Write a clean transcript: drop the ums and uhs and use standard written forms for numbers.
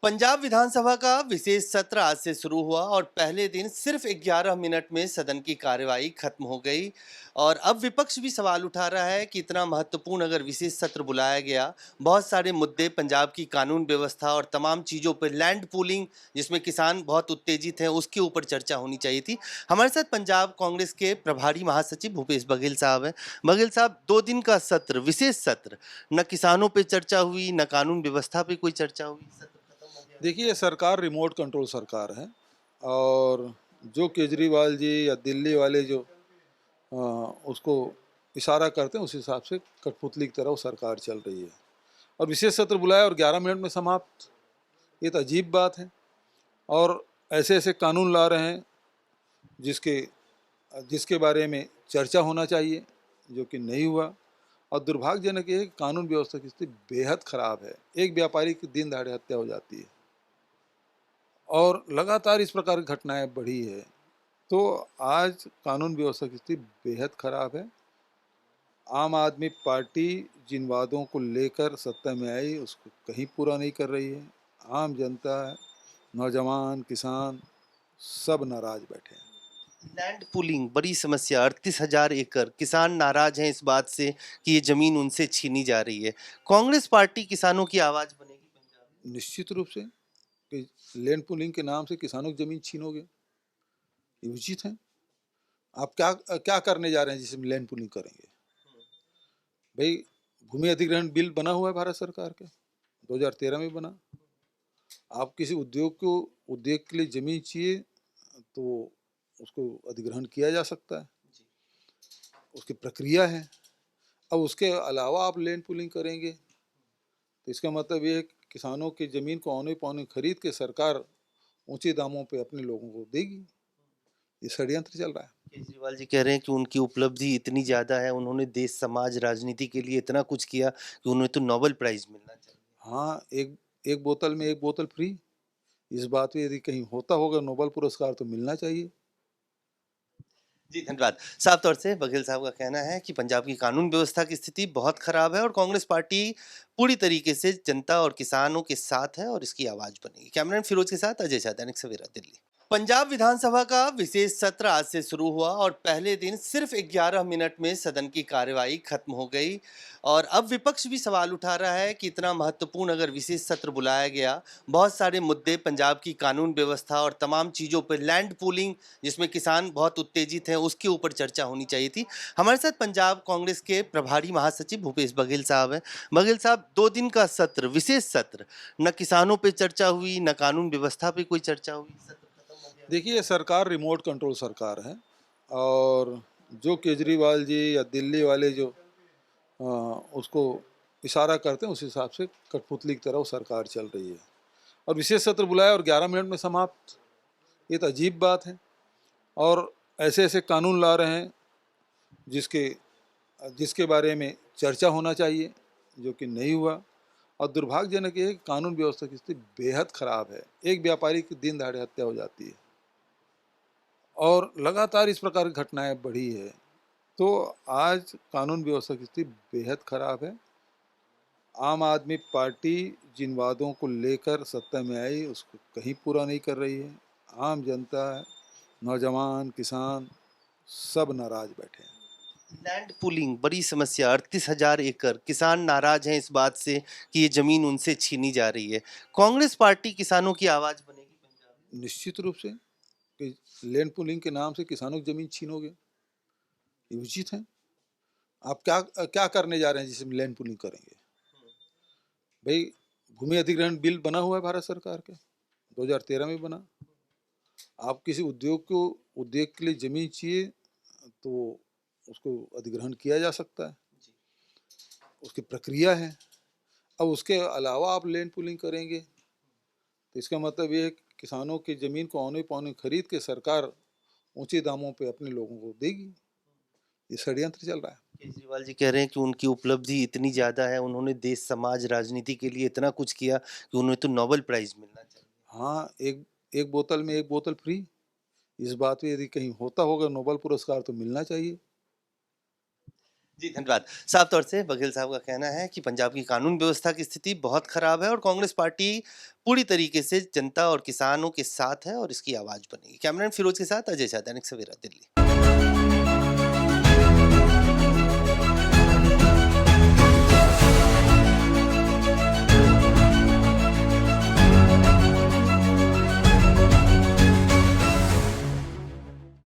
पंजाब विधानसभा का विशेष सत्र आज से शुरू हुआ और पहले दिन सिर्फ 11 मिनट में सदन की कार्यवाही खत्म हो गई। और अब विपक्ष भी सवाल उठा रहा है कि इतना महत्वपूर्ण अगर विशेष सत्र बुलाया गया, बहुत सारे मुद्दे पंजाब की कानून व्यवस्था और तमाम चीज़ों पर, लैंड पूलिंग जिसमें किसान बहुत उत्तेजित हैं, उसके ऊपर चर्चा होनी चाहिए थी। हमारे साथ पंजाब कांग्रेस के प्रभारी महासचिव भूपेश बघेल साहब हैं। बघेल साहब, 2 दिन का सत्र, विशेष सत्र, न किसानों पर चर्चा हुई, न कानून व्यवस्था पे कोई चर्चा हुई। देखिए, ये सरकार रिमोट कंट्रोल सरकार है। और जो केजरीवाल जी या दिल्ली वाले जो उसको इशारा करते हैं, उस हिसाब से कठपुतली की तरह वो सरकार चल रही है। और विशेष सत्र बुलाया और 11 मिनट में समाप्त, ये तो अजीब बात है। और ऐसे ऐसे कानून ला रहे हैं जिसके जिसके बारे में चर्चा होना चाहिए, जो कि नहीं हुआ। और दुर्भाग्यजनक ये है कि कानून व्यवस्था की स्थिति बेहद खराब है। एक व्यापारी की दिन दहाड़े हत्या हो जाती है और लगातार इस प्रकार की घटनाएं बढ़ी है। तो आज कानून व्यवस्था की स्थिति बेहद खराब है। आम आदमी पार्टी जिन वादों को लेकर सत्ता में आई, उसको कहीं पूरा नहीं कर रही है। आम जनता, नौजवान, किसान सब नाराज बैठे हैं। लैंड पूलिंग बड़ी समस्या, 38,000 एकड़, किसान नाराज हैं इस बात से कि ये जमीन उनसे छीनी जा रही है। कांग्रेस पार्टी किसानों की आवाज बनेगी पंजाब में? निश्चित रूप से कि लैंड पुलिंग के नाम से किसानों की जमीन छीनोगे, ये उचित है? आप क्या क्या करने जा रहे हैं जिसमें लैंड पुलिंग करेंगे? भाई, भूमि अधिग्रहण बिल बना हुआ है भारत सरकार के, 2013 में बना। आप किसी उद्योग के लिए जमीन चाहिए तो उसको अधिग्रहण किया जा सकता है, उसकी प्रक्रिया है। अब उसके अलावा आप लैंड पुलिंग करेंगे तो इसका मतलब ये है कि किसानों की ज़मीन को औने पौने खरीद के सरकार ऊंचे दामों पे अपने लोगों को देगी। ये षड्यंत्र चल रहा है। केजरीवाल जी कह रहे हैं कि उनकी उपलब्धि इतनी ज्यादा है, उन्होंने देश समाज राजनीति के लिए इतना कुछ किया कि उन्हें तो नोबेल प्राइज मिलना चाहिए। हाँ, एक एक बोतल में एक बोतल फ्री, इस बात पे यदि कहीं होता होगा नोबेल पुरस्कार तो मिलना चाहिए। जी, धन्यवाद। साफ तौर से बघेल साहब का कहना है कि पंजाब की कानून व्यवस्था की स्थिति बहुत खराब है और कांग्रेस पार्टी पूरी तरीके से जनता और किसानों के साथ है और इसकी आवाज बनेगी। कैमरामैन फिरोज के साथ अजय झा, दैनिक सवेरा, दिल्ली। पंजाब विधानसभा का विशेष सत्र आज से शुरू हुआ और पहले दिन सिर्फ 11 मिनट में सदन की कार्यवाही खत्म हो गई। और अब विपक्ष भी सवाल उठा रहा है कि इतना महत्वपूर्ण अगर विशेष सत्र बुलाया गया, बहुत सारे मुद्दे पंजाब की कानून व्यवस्था और तमाम चीज़ों पर, लैंड पूलिंग जिसमें किसान बहुत उत्तेजित हैं, उसके ऊपर चर्चा होनी चाहिए थी। हमारे साथ पंजाब कांग्रेस के प्रभारी महासचिव भूपेश बघेल साहब हैं। बघेल साहब, 2 दिन का सत्र, विशेष सत्र, न किसानों पर चर्चा हुई, न कानून व्यवस्था पे कोई चर्चा हुई। देखिए, ये सरकार रिमोट कंट्रोल सरकार है। और जो केजरीवाल जी या दिल्ली वाले जो उसको इशारा करते हैं, उस हिसाब से कठपुतली की तरह वो सरकार चल रही है। और विशेष सत्र बुलाया और 11 मिनट में समाप्त, ये तो अजीब बात है। और ऐसे ऐसे कानून ला रहे हैं जिसके जिसके बारे में चर्चा होना चाहिए, जो कि नहीं हुआ। और दुर्भाग्यजनक ये है कि कानून व्यवस्था की स्थिति बेहद खराब है। एक व्यापारी की दिन दहाड़े हत्या हो जाती है और लगातार इस प्रकार की घटनाएं बढ़ी है। तो आज कानून व्यवस्था की स्थिति बेहद खराब है। आम आदमी पार्टी जिन वादों को लेकर सत्ता में आई, उसको कहीं पूरा नहीं कर रही है। आम जनता, नौजवान, किसान सब नाराज बैठे हैं। लैंड पूलिंग बड़ी समस्या, 38,000 एकड़, किसान नाराज हैं इस बात से कि ये जमीन उनसे छीनी जा रही है। कांग्रेस पार्टी किसानों की आवाज बनेगी पंजाब में? निश्चित रूप से कि लैंड पुलिंग के नाम से किसानों की जमीन छीनोगे, ये उचित है? आप क्या क्या करने जा रहे हैं जिसमें लैंड पुलिंग करेंगे? भाई, भूमि अधिग्रहण बिल बना हुआ है भारत सरकार के, 2013 में बना। आप किसी उद्योग के लिए जमीन चाहिए तो उसको अधिग्रहण किया जा सकता है, उसकी प्रक्रिया है। अब उसके अलावा आप लैंड पुलिंग करेंगे तो इसका मतलब ये है कि किसानों की ज़मीन को औने पौने खरीद के सरकार ऊंचे दामों पे अपने लोगों को देगी। ये षड्यंत्र चल रहा है। केजरीवाल जी कह रहे हैं कि उनकी उपलब्धि इतनी ज्यादा है, उन्होंने देश समाज राजनीति के लिए इतना कुछ किया कि उन्हें तो नोबेल प्राइज मिलना चाहिए। हाँ, एक एक बोतल में एक बोतल फ्री, इस बात पे यदि कहीं होता होगा नोबेल पुरस्कार तो मिलना चाहिए। जी, धन्यवाद। साफ तौर से बघेल साहब का कहना है कि पंजाब की कानून व्यवस्था की स्थिति बहुत खराब है और कांग्रेस पार्टी पूरी तरीके से जनता और किसानों के साथ है और इसकी आवाज़ बनेगी। कैमरामैन फिरोज के साथ अजय झा, दैनिक सवेरा, दिल्ली।